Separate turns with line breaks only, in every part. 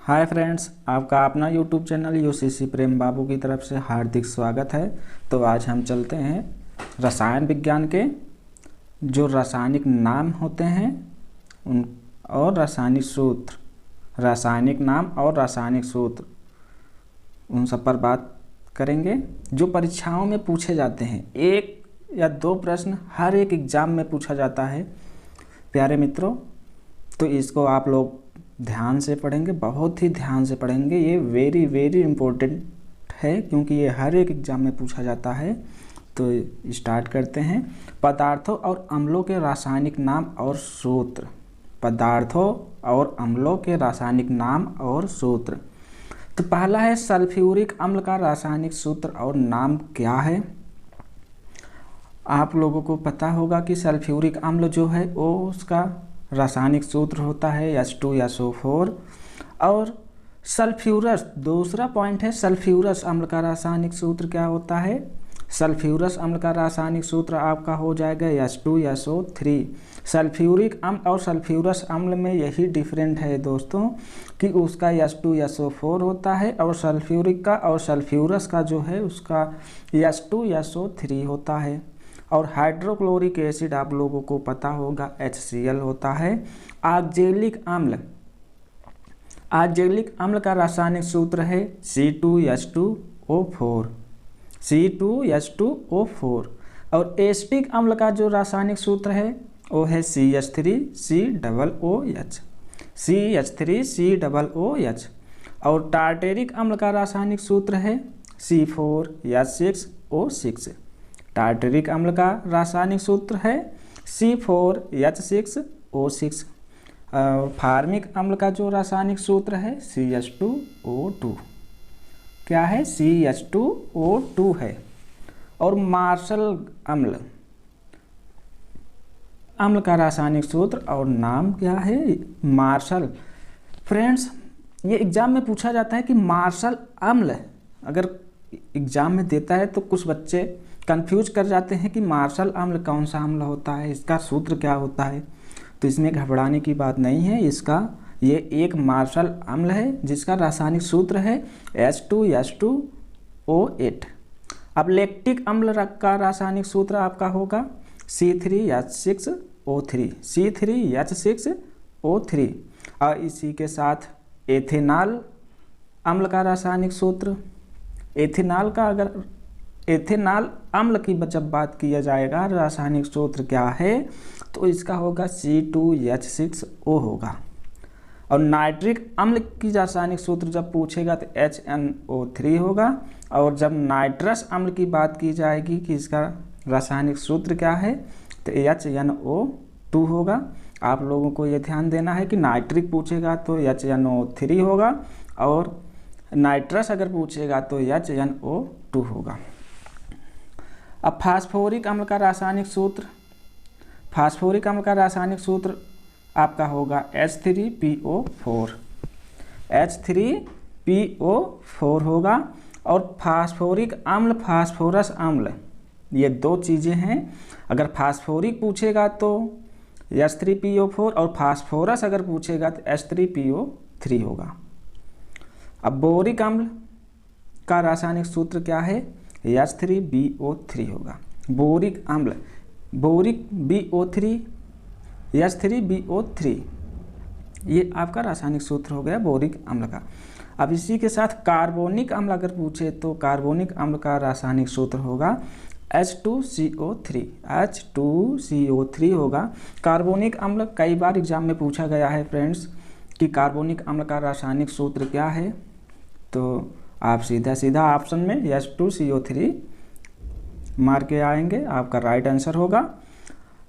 Hi friends, आपका अपना YouTube channel UCC प्रेम बाबू की तरफ से हार्दिक स्वागत है। तो आज हम चलते हैं रसायन विज्ञान के जो रासायनिक नाम होते हैं उन और रासायनिक नाम और रासायनिक सूत्र उन सब पर बात करेंगे जो परीक्षाओं में पूछे जाते हैं। एक या दो प्रश्न हर एक एग्ज़ाम में पूछा जाता है प्यारे मित्रों। तो इसको आप लोग ध्यान से पढ़ेंगे, बहुत ही ध्यान से पढ़ेंगे। ये वेरी इम्पोर्टेंट है क्योंकि ये हर एक एग्ज़ाम में पूछा जाता है। तो स्टार्ट करते हैं। पदार्थों और अम्लों के रासायनिक नाम और सूत्र। पदार्थों और अम्लों के रासायनिक नाम और सूत्र। तो पहला है सल्फ्यूरिक अम्ल का रासायनिक सूत्र और नाम क्या है। आप लोगों को पता होगा कि सल्फ्यूरिक अम्ल जो है वो उसका रासायनिक सूत्र होता है H2SO4। और सल्फ्यूरस, दूसरा पॉइंट है सल्फ्यूरस अम्ल का रासायनिक सूत्र क्या होता है। सल्फ्यूरस अम्ल का रासायनिक सूत्र आपका हो जाएगा H2SO3। सल्फ्यूरिक अम्ल और सल्फ्यूरस अम्ल में यही डिफरेंट है दोस्तों कि उसका H2SO4 होता है और सल्फ्यूरिक का और सल्फ्यूरस का जो है उसका H2SO3 होता है। और हाइड्रोक्लोरिक एसिड आप लोगों को पता होगा HCl होता है। ऑक्जेलिक अम्ल का रासायनिक सूत्र है C2H2O4। C2H2O4। और एस्टिक अम्ल का जो रासायनिक सूत्र है वो है CH3COOH। CH3COOH। और टार्टेरिक अम्ल का रासायनिक सूत्र है C4H6O6। टार्टेरिक अम्ल का रासायनिक सूत्र है C4H6O6। फार्मिक अम्ल का जो रासायनिक सूत्र है CH2O2। क्या है? CH2O2 है। और मार्शल अम्ल का रासायनिक सूत्र और नाम क्या है? मार्शल। फ्रेंड्स, ये एग्जाम में पूछा जाता है कि मार्शल अम्ल अगर एग्जाम में देता है तो कुछ बच्चे कंफ्यूज कर जाते हैं कि मार्शल अम्ल कौन सा अम्ल होता है, इसका सूत्र क्या होता है। तो इसमें घबराने की बात नहीं है। ये एक मार्शल अम्ल है जिसका रासायनिक सूत्र है H2SO8। अब लैक्टिक अम्ल का रासायनिक सूत्र आपका होगा C3H6O3। C3H6O3। और इसी के साथ एथेनॉल अम्ल का रासायनिक सूत्र। एथेनॉल अम्ल की जब बात किया जाएगा रासायनिक सूत्र क्या है तो इसका होगा C2H6O होगा। और नाइट्रिक अम्ल की रासायनिक सूत्र जब पूछेगा तो HNO3 होगा। और जब नाइट्रस अम्ल की बात की जाएगी कि इसका रासायनिक सूत्र क्या है तो HNO2 होगा। आप लोगों को ये ध्यान देना है कि नाइट्रिक पूछेगा तो HNO3 होगा और नाइट्रस अगर पूछेगा तो HNO2 होगा। अब फास्फोरिक अम्ल का रासायनिक सूत्र। फास्फोरिक अम्ल का रासायनिक सूत्र आपका होगा H3PO4। H3PO4 होगा। और फास्फोरिक अम्ल, फास्फोरस अम्ल, ये दो चीज़ें हैं। अगर फास्फोरिक पूछेगा तो H3PO4 और फास्फोरस अगर पूछेगा तो H3PO3 होगा। अब बोरिक अम्ल का रासायनिक सूत्र क्या है? H3BO3 होगा। बोरिक अम्ल, बोरिक BO3, H3BO3, ये आपका रासायनिक सूत्र हो गया बोरिक अम्ल का। अब इसी के साथ कार्बोनिक अम्ल अगर पूछे तो कार्बोनिक अम्ल का रासायनिक सूत्र होगा H2CO3 होगा। कार्बोनिक अम्ल कई बार एग्जाम में पूछा गया है फ्रेंड्स कि कार्बोनिक अम्ल का रासायनिक सूत्र क्या है। तो आप सीधा ऑप्शन में H2CO3 मार के आएंगे, आपका राइट आंसर होगा।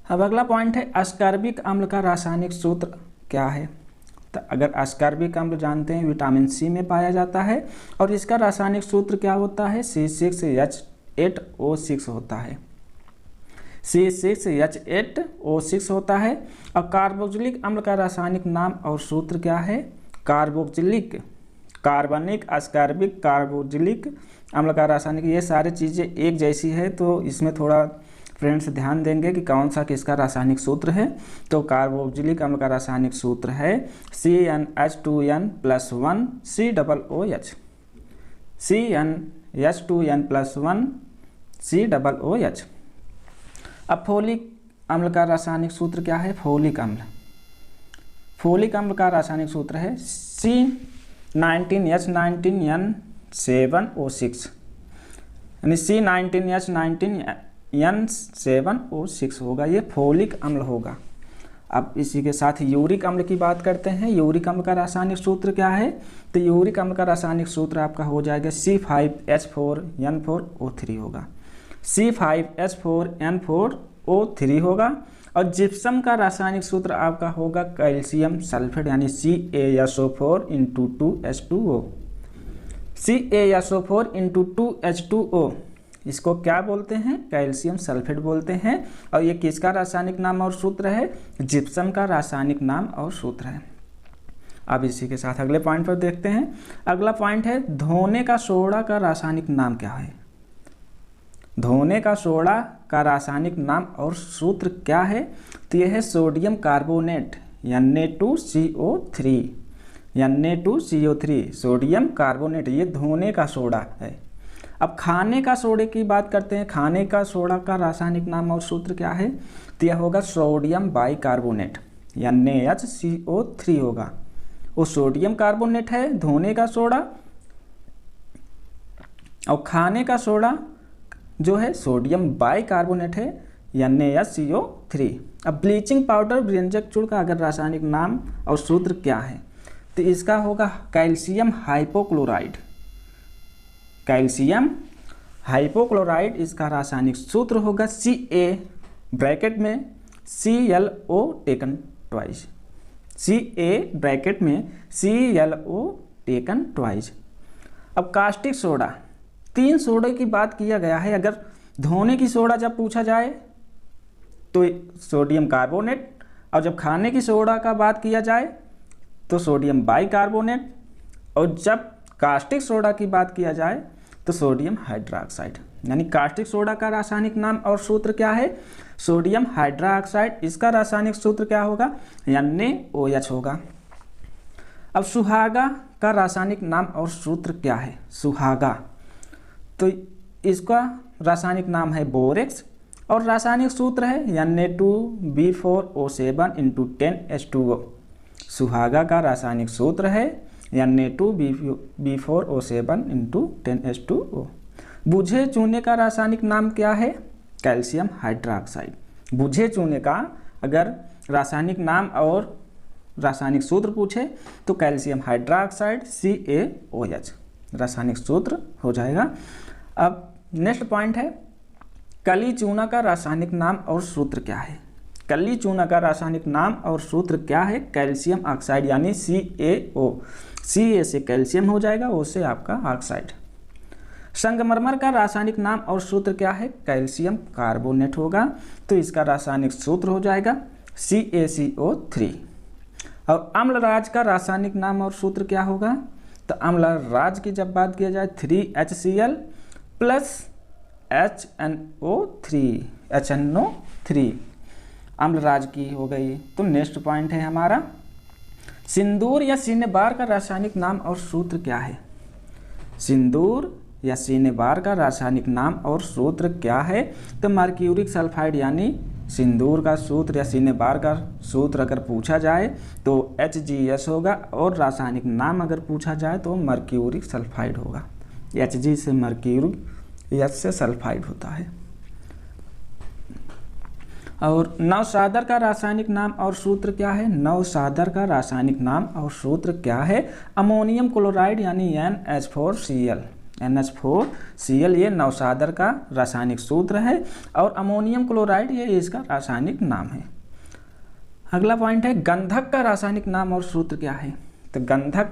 अब अगला पॉइंट है अस्कॉर्बिक अम्ल का रासायनिक सूत्र क्या है। तो अगर अस्कॉर्बिक अम्ल जानते हैं विटामिन सी में पाया जाता है और इसका रासायनिक सूत्र क्या होता है? C6H8O6 होता है। C6H8O6 होता है। और कार्बोक्जिलिक अम्ल का रासायनिक नाम और सूत्र क्या है? कार्बोक्जिलिक, कार्बनिक, अस्कॉर्बिक, कार्बोक्जिलिक अम्ल का रासायनिक, ये सारी चीज़ें एक जैसी है तो इसमें थोड़ा फ्रेंड्स ध्यान देंगे कि कौन सा किसका रासायनिक सूत्र है। तो कार्बोक्जिलिक अम्ल का रासायनिक सूत्र है CnH2n+1 COOH, CnH2n+1 COOH। अब फोलिक अम्ल का रासायनिक सूत्र क्या है? फोलिक अम्ल का रासायनिक सूत्र है C19H19n7O6, यानी C19H19n7O6 होगा, ये फोलिक अम्ल होगा। अब इसी के साथ यूरिक अम्ल की बात करते हैं। यूरिक अम्ल का रासायनिक सूत्र क्या है? तो यूरिक अम्ल का रासायनिक सूत्र आपका हो जाएगा C5H4n4O3 होगा, C5H4n4O3 होगा। और जिप्सम का रासायनिक सूत्र आपका होगा कैल्शियम सल्फेट, यानी CaSO4 × 2H2O। इसको क्या बोलते हैं? कैल्शियम सल्फेट बोलते हैं। और ये किसका रासायनिक नाम और सूत्र है? जिप्सम का रासायनिक नाम और सूत्र है। अब इसी के साथ अगले पॉइंट पर देखते हैं। अगला पॉइंट है धोने का सोडा का रासायनिक नाम क्या है? धोने का सोडा का रासायनिक नाम और सूत्र क्या है? तो यह है sodium carbonate, Na2CO3, sodium carbonate, ये धोने का सोडा है। अब खाने का सोडे की बात करते हैं। खाने का सोडा का रासायनिक नाम और सूत्र क्या है? तो यह होगा सोडियम बाइकार्बोनेट, NaHCO3 होगा। वो सोडियम कार्बोनेट है धोने का सोडा, और खाने का सोडा जो है सोडियम बाइकार्बोनेट है, NaCO3। अब ब्लीचिंग पाउडर व्यंजक चूर्ण का अगर रासायनिक नाम और सूत्र क्या है? तो इसका होगा कैल्शियम हाइपोक्लोराइड, कैल्शियम हाइपोक्लोराइड। इसका रासायनिक सूत्र होगा Ca ब्रैकेट में ClO taken twice, Ca bracket में ClO टेकन ट्वाइस। अब कास्टिक सोडा, 3 सोडे की बात किया गया है। अगर धोने की सोडा जब पूछा जाए तो सोडियम कार्बोनेट, और जब खाने की सोडा का बात किया जाए तो सोडियम बाइकार्बोनेट, और जब कास्टिक सोडा की बात किया जाए तो सोडियम हाइड्रोक्साइड। यानी कास्टिक सोडा का रासायनिक नाम और सूत्र क्या है? Sodium hydroxide. इसका रासायनिक सूत्र क्या होगा? NaOH होगा। अब सुहागा का रासायनिक नाम और सूत्र क्या है? सुहागा, तो इसका रासायनिक नाम है बोरेक्स, और रासायनिक सूत्र है Na2B4O7 × 10H2O। सुहागा का रासायनिक सूत्र है Na2B4O7 × 10H2O। बुझे चूने का रासायनिक नाम क्या है? Calcium hydroxide. बुझे चूने का अगर रासायनिक नाम और रासायनिक सूत्र पूछे तो कैल्शियम हाइड्रोक्साइड CaOH रासायनिक सूत्र हो जाएगा। अब नेक्स्ट पॉइंट है कली चूना का रासायनिक नाम और सूत्र क्या है? कली चूना का रासायनिक नाम और सूत्र क्या है? कैल्शियम ऑक्साइड, यानी CaO। Ca से कैल्शियम हो जाएगा, O से आपका ऑक्साइड। संगमरमर का रासायनिक नाम और सूत्र क्या है? कैल्शियम कार्बोनेट होगा, तो इसका रासायनिक सूत्र हो जाएगा CaCO3। और अम्लराज का रासायनिक नाम और सूत्र क्या होगा? तो अम्लराज की जब बात किया जाए 3HCl + HNO3 अम्लराज की हो गई। तो नेक्स्ट पॉइंट है हमारा सिंदूर या सिनेबार का रासायनिक नाम और सूत्र क्या है? सिंदूर या सिनेबार का रासायनिक नाम और सूत्र क्या है? तो मर्क्यूरिक सल्फाइड, यानी सिंदूर का सूत्र या सिनेबार का सूत्र अगर पूछा जाए तो HgS होगा, और रासायनिक नाम अगर पूछा जाए तो मर्क्यूरिक सल्फाइड होगा। Hg से मर्क्यूरिक, H से सल्फाइड होता है। और नवसादर का रासायनिक नाम और सूत्र क्या है? नवसादर का रासायनिक नाम और सूत्र क्या है? अमोनियम क्लोराइड, यानी NH4Cl, ये नवसादर का रासायनिक सूत्र है, और अमोनियम क्लोराइड ये इसका रासायनिक नाम है। अगला पॉइंट है गंधक का रासायनिक नाम और सूत्र क्या है? तो गंधक,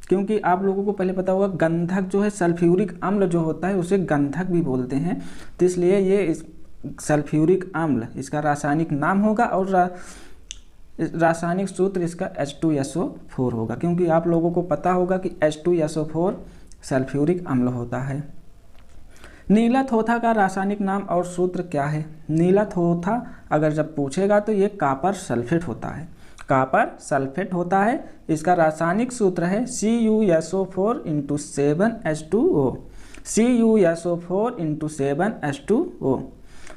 क्योंकि आप लोगों को पहले पता होगा गंधक जो है सल्फ्यूरिक अम्ल जो होता है उसे गंधक भी बोलते हैं, तो इसलिए ये सल्फ्यूरिक अम्ल इसका रासायनिक नाम होगा, और रासायनिक सूत्र इसका H2SO4 होगा, क्योंकि आप लोगों को पता होगा कि H2SO4 सल्फ्यूरिक अम्ल होता है। नीला थोथा का रासायनिक नाम और सूत्र क्या है? नीला थोथा अगर जब पूछेगा तो ये कॉपर सल्फेट होता है, कॉपर सल्फेट होता है। इसका रासायनिक सूत्र है CuSO4 × 7H2O, CuSO4 × 7H2O।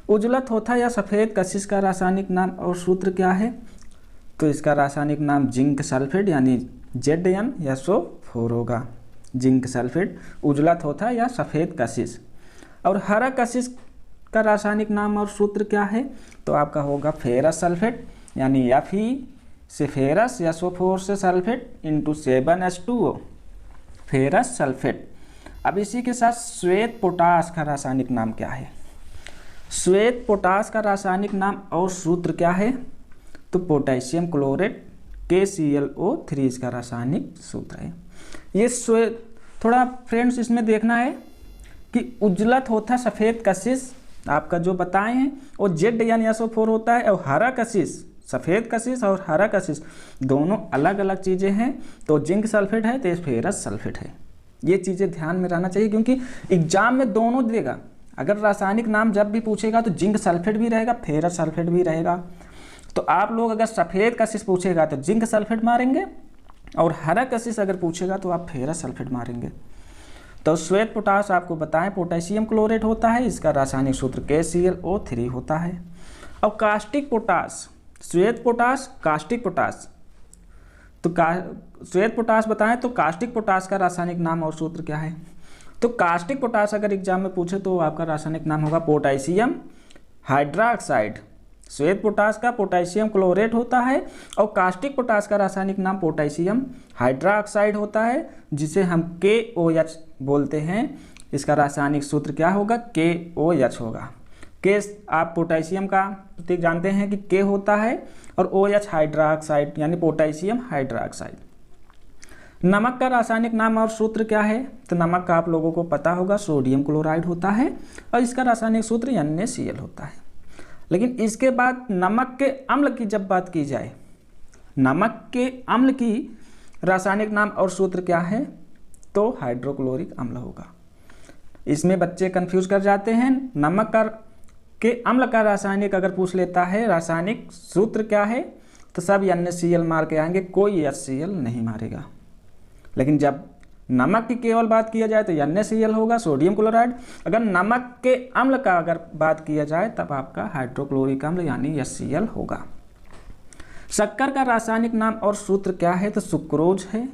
उजला थोथा या सफ़ेद कशिश का रासायनिक नाम और सूत्र क्या है? तो इसका रासायनिक नाम जिंक सल्फेट यानी ZnSO4 होगा, जिंक सल्फेट, उजला थोथा या सफ़ेद कशिश। और हरा कशिश का रासायनिक नाम और सूत्र क्या है? तो आपका होगा फेरस सल्फेट यानी Fe से फेरस SO4 से सल्फेट × 7H2O, फेरस सल्फेट। अब इसी के साथ श्वेत पोटास का रासायनिक नाम क्या है? श्वेत पोटास का रासायनिक नाम और सूत्र क्या है? तो पोटेशियम क्लोरेट KClO3 इसका रासायनिक सूत्र है। ये श्वेत, थोड़ा फ्रेंड्स इसमें देखना है कि उजला थोथा सफ़ेद कशिश आपका जो बताए हैं वो ZnSO4 होता है, और हरा कशिश, सफ़ेद कशिश और हरा कशिश दोनों अलग अलग चीज़ें हैं। तो जिंक सल्फेट है तो फेरस सल्फेट है। ये चीज़ें ध्यान में रहना चाहिए क्योंकि एग्जाम में दोनों देगा। अगर रासायनिक नाम जब भी पूछेगा तो जिंक सल्फेट भी रहेगा, फेरस सल्फेट भी रहेगा। तो आप लोग अगर सफ़ेद कशिश पूछेगा तो जिंक सल्फेट मारेंगे, और हरा कशिश अगर पूछेगा तो आप फेरस सल्फेट मारेंगे। तो श्वेत पोटास आपको बताएं पोटेशियम क्लोरेट होता है, इसका रासायनिक सूत्र KClO3 होता है। और कास्टिक पोटास, श्वेत पोटास, कास्टिक पोटास, तो श्वेत पोटास बताएं तो कास्टिक पोटास का रासायनिक नाम और सूत्र क्या है? तो कास्टिक पोटास अगर एग्जाम में पूछे तो आपका रासायनिक नाम होगा पोटेशियम हाइड्रोक्साइड। श्वेत पोटास का पोटेशियम क्लोरेट होता है, और कास्टिक पोटास का रासायनिक नाम पोटेशियम हाइड्रोक्साइड होता है, जिसे हम KOH बोलते हैं। इसका रासायनिक सूत्र क्या होगा? KOH होगा। के आप पोटेशियम का प्रतीक जानते हैं कि K होता है, और OH हाइड्रोक्साइड यानी पोटेशियम हाइड्रोक्साइड। नमक का रासायनिक नाम और सूत्र क्या है? तो नमक का आप लोगों को पता होगा सोडियम क्लोराइड होता है, और इसका रासायनिक सूत्र NaCl होता है। लेकिन इसके बाद नमक के अम्ल की जब बात की जाए, नमक के अम्ल की रासायनिक नाम और सूत्र क्या है? तो हाइड्रोक्लोरिक अम्ल होगा। इसमें बच्चे कंफ्यूज कर जाते हैं। नमक के अम्ल का रासायनिक अगर पूछ लेता है रासायनिक सूत्र क्या है, तो सब NaCl मार के आएंगे, कोई HCl नहीं मारेगा। लेकिन जब नमक की केवल बात किया जाए तो NaCl होगा, सोडियम क्लोराइड। अगर नमक के अम्ल का अगर बात किया जाए तब आपका हाइड्रोक्लोरिक अम्ल यानी HCl होगा। शक्कर का रासायनिक नाम और सूत्र क्या है? तो सुक्रोज है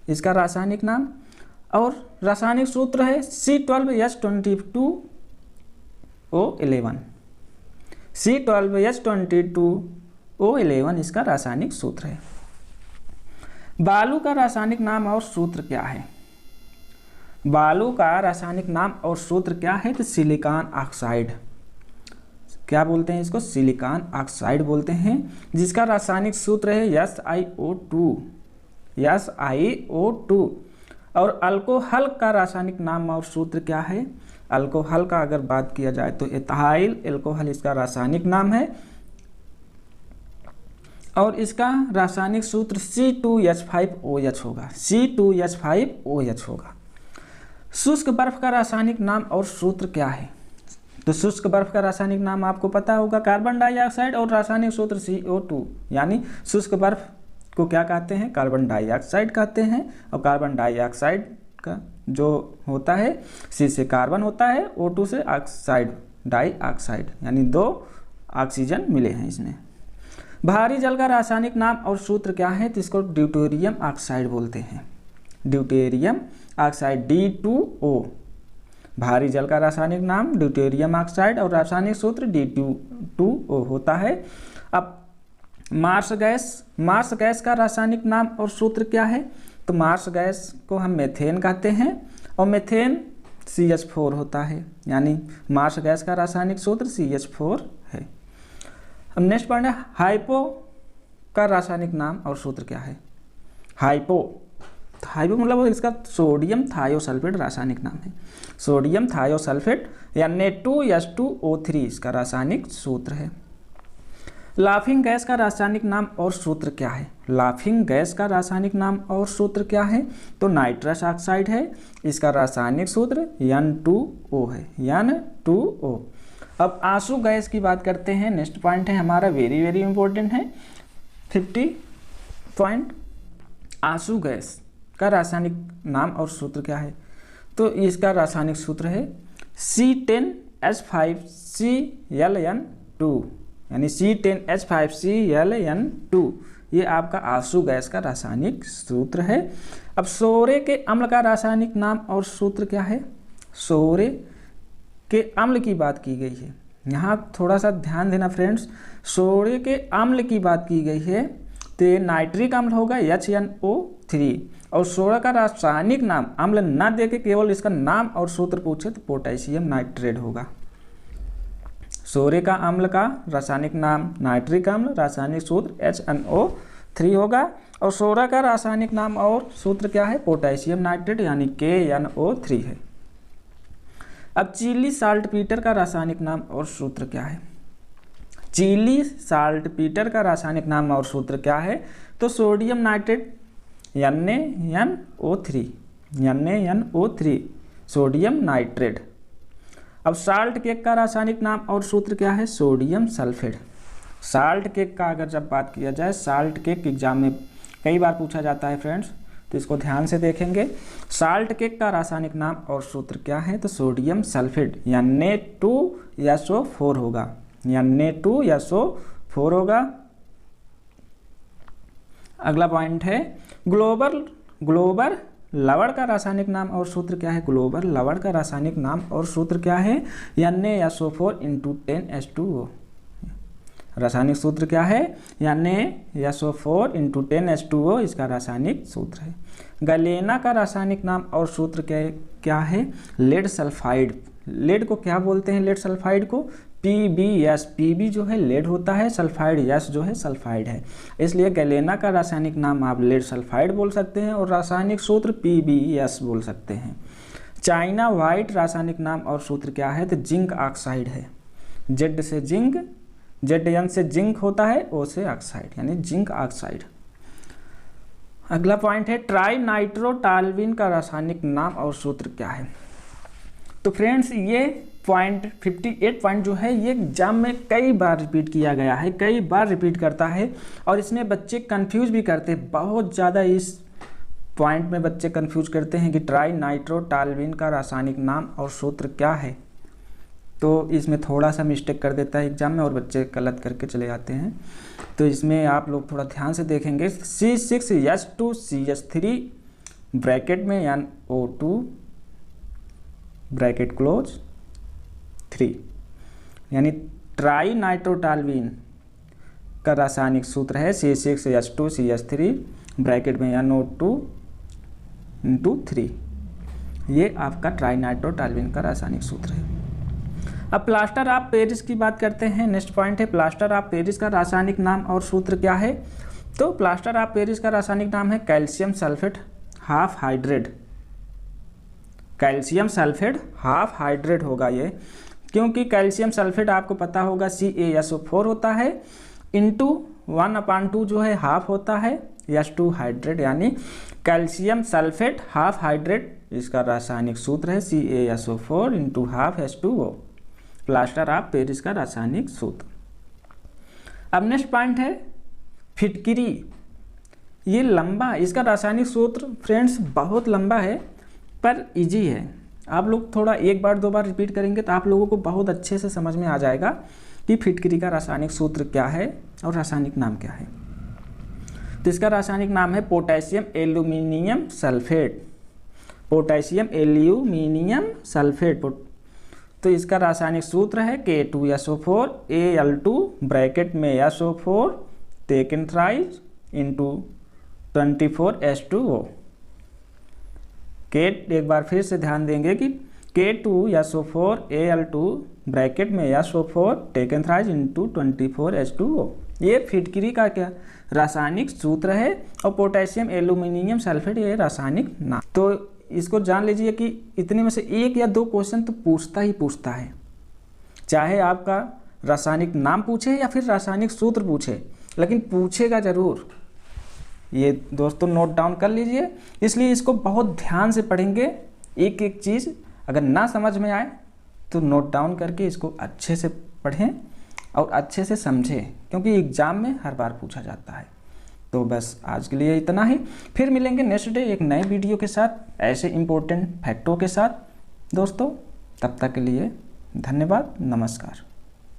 इसका रासायनिक नाम, और रासायनिक सूत्र है C12H22O11, C12H22O11 इसका रासायनिक सूत्र है। बालू का रासायनिक नाम और सूत्र क्या है? बालू का रासायनिक नाम और सूत्र क्या है? तो सिलिकॉन ऑक्साइड। क्या बोलते हैं इसको? सिलिकॉन ऑक्साइड बोलते हैं, जिसका रासायनिक सूत्र है SiO2। और अल्कोहल का रासायनिक नाम और सूत्र क्या है? अल्कोहल का अगर बात किया जाए तो एथाइल अल्कोहल इसका रासायनिक नाम है, और इसका रासायनिक सूत्र C2H5OH होगा, C2H5OH होगा। शुष्क बर्फ का रासायनिक नाम और सूत्र क्या है? तो शुष्क बर्फ का रासायनिक नाम आपको पता होगा, कार्बन डाइऑक्साइड, और रासायनिक सूत्र CO2। यानी शुष्क बर्फ को क्या कहते हैं? कार्बन डाइऑक्साइड कहते हैं। और कार्बन डाइऑक्साइड का जो होता है C से कार्बन होता है, O2 से ऑक्साइड, डाइऑक्साइड, यानी 2 ऑक्सीजन मिले हैं इसमें। भारी जल का रासायनिक नाम और सूत्र क्या है? तो इसको ड्यूटेरियम ऑक्साइड बोलते हैं, ड्यूटेरियम ऑक्साइड D2O। भारी जल का रासायनिक नाम ड्यूटेरियम ऑक्साइड, और रासायनिक सूत्र D2O होता है। अब मार्स गैस का रासायनिक नाम और सूत्र क्या है? तो मार्स गैस को हम मेथेन कहते हैं, और मेथेन CH4 होता है, यानी मार्स गैस का रासायनिक सूत्र CH4 है। अब नेक्स्ट पॉइंट है हाइपो का रासायनिक नाम और सूत्र क्या है? हाइपो मतलब इसका सोडियम थायोसल्फेट रासायनिक नाम है, सोडियम थायोसल्फेट या Na2H2O3 इसका रासायनिक सूत्र है। लाफिंग गैस का रासायनिक नाम और सूत्र क्या है? लाफिंग गैस का रासायनिक नाम और सूत्र क्या है? तो नाइट्रस ऑक्साइड है। इसका रासायनिक सूत्र N2O है, N2O। अब आंसू गैस की बात करते हैं। नेक्स्ट पॉइंट है हमारा, वेरी वेरी इंपॉर्टेंट है, 50 पॉइंट। आंसू गैस का रासायनिक नाम और सूत्र क्या है? तो इसका रासायनिक सूत्र है C10H5ClN2, यानी C10H5ClN2। ये आपका आंसू गैस का रासायनिक सूत्र है। अब सोरे के अम्ल का रासायनिक नाम और सूत्र क्या है? सोरे के अम्ल की बात की गई है, यहाँ थोड़ा सा ध्यान देना फ्रेंड्स। सोरे के अम्ल की बात की गई है तो ये नाइट्रिक अम्ल होगा HNO3। और सोडा का रासायनिक नाम अम्ल न दे के केवल इसका नाम और सूत्र पूछे तो पोटेशियम नाइट्रेट होगा। सोरे का अम्ल का रासायनिक नाम नाइट्रिक अम्ल, रासायनिक सूत्र HNO3 होगा। और सोडा का रासायनिक नाम और सूत्र क्या है? पोटेशियम नाइट्रेट, यानी KNO3 है। अब चिली साल्टपीटर का रासायनिक नाम और सूत्र क्या है? चिली साल्टपीटर का रासायनिक नाम और सूत्र क्या है? तो sodium nitrate, NaNO3, NaNO3, sodium nitrate. अब साल्ट केक का रासायनिक नाम और सूत्र क्या है? Sodium sulphate. साल्ट केक का अगर जब बात किया जाए, साल्ट केक एग्जाम में कई बार पूछा जाता है फ्रेंड्स, तो इसको ध्यान से देखेंगे। साल्ट केक का रासायनिक नाम और सूत्र क्या है? तो सोडियम सल्फेट, Na2SO4 होगा, Na2SO4 होगा। अगला पॉइंट है ग्लोबल लवण का रासायनिक नाम और सूत्र क्या है? ग्लोबल लवण का रासायनिक नाम और सूत्र क्या है? Na2SO4 × 10H2O। रासायनिक सूत्र क्या है? Na2SO4 × 10H2O इसका रासायनिक सूत्र है। गलेना का रासायनिक नाम और सूत्र क्या है? Lead sulphide. लेड को क्या बोलते हैं? लेड सल्फाइड को PbS। Pb जो है लेड होता है, सल्फाइड S जो है सल्फाइड है, इसलिए गलेना का रासायनिक नाम आप लेड सल्फाइड बोल सकते हैं और रासायनिक सूत्र PbS बोल सकते हैं। चाइना व्हाइट रासायनिक नाम और सूत्र क्या है? तो जिंक ऑक्साइड है। Z से जिंक, Zn से जिंक होता है, O से ऑक्साइड, यानी जिंक ऑक्साइड। अगला पॉइंट है ट्राइनाइट्रोटॉल्यूइन का रासायनिक नाम और सूत्र क्या है? तो फ्रेंड्स ये पॉइंट 58 पॉइंट जो है ये एग्जाम में कई बार रिपीट किया गया है, कई बार रिपीट करता है और इसमें बच्चे कंफ्यूज भी करते हैं बहुत ज़्यादा। इस पॉइंट में बच्चे कंफ्यूज करते हैं कि ट्राइनाइट्रोटॉल्यूइन का रासायनिक नाम और सूत्र क्या है, तो इसमें थोड़ा सा मिस्टेक कर देता है एग्जाम में और बच्चे गलत करके चले जाते हैं। तो इसमें आप लोग थोड़ा ध्यान से देखेंगे। C6H2CH3 ब्रैकेट में NO2 ब्रैकेट क्लोज 3, यानी ट्राइनाइट्रोटॉल्यूइन का रासायनिक सूत्र है C6H2CH3 ब्रैकेट में NO2 × 3। ये आपका ट्राइनाइट्रोटॉल्यूइन का रासायनिक सूत्र है। अब प्लास्टर ऑफ पेरिस की बात करते हैं। नेक्स्ट पॉइंट है प्लास्टर ऑफ पेरिस का रासायनिक नाम और सूत्र क्या है? तो प्लास्टर ऑफ पेरिस का रासायनिक नाम है calcium sulphate half hydrate. Calcium sulphate half hydrate होगा ये, क्योंकि कैल्शियम सल्फेट आपको पता होगा CaSO4 होता है, इंटू 1/2 जो है हाफ होता है H2 हाइड्रेट, यानी कैल्शियम सल्फेट हाफ हाइड्रेट इसका रासायनिक सूत्र है CaSO4 × half H2O, plaster of Paris का रासायनिक सूत्र। अब नेक्स्ट पॉइंट है फिटकिरी। ये लंबा, इसका रासायनिक सूत्र फ्रेंड्स बहुत लंबा है पर इजी है। आप लोग थोड़ा एक बार दो बार रिपीट करेंगे तो आप लोगों को बहुत अच्छे से समझ में आ जाएगा कि फिटकिरी का रासायनिक सूत्र क्या है और रासायनिक नाम क्या है। तो इसका रासायनिक नाम है potassium aluminium sulphate, potassium aluminium sulphate. तो इसका रासायनिक सूत्र है K2SO4 Al2 ब्रैकेट में SO4 taken thrice into 24H2O। एक बार फिर से ध्यान देंगे कि K2SO4 Al2 ब्रैकेट में SO4 taken thrice into 24H2O। ये फिटकिरी का क्या रासायनिक सूत्र है और पोटेशियम एल्यूमिनियम सल्फेट ये रासायनिक नाम। तो इसको जान लीजिए कि इतने में से एक या दो क्वेश्चन तो पूछता ही पूछता है, चाहे आपका रासायनिक नाम पूछे या फिर रासायनिक सूत्र पूछे, लेकिन पूछेगा ज़रूर। ये दोस्तों नोट डाउन कर लीजिए, इसलिए इसको बहुत ध्यान से पढ़ेंगे। एक एक चीज़ अगर ना समझ में आए तो नोट डाउन करके इसको अच्छे से पढ़ें और अच्छे से समझें, क्योंकि एग्ज़ाम में हर बार पूछा जाता है। तो बस आज के लिए इतना ही, फिर मिलेंगे नेक्स्ट डे एक नए वीडियो के साथ ऐसे इम्पोर्टेंट फैक्टों के साथ दोस्तों। तब तक के लिए धन्यवाद, नमस्कार।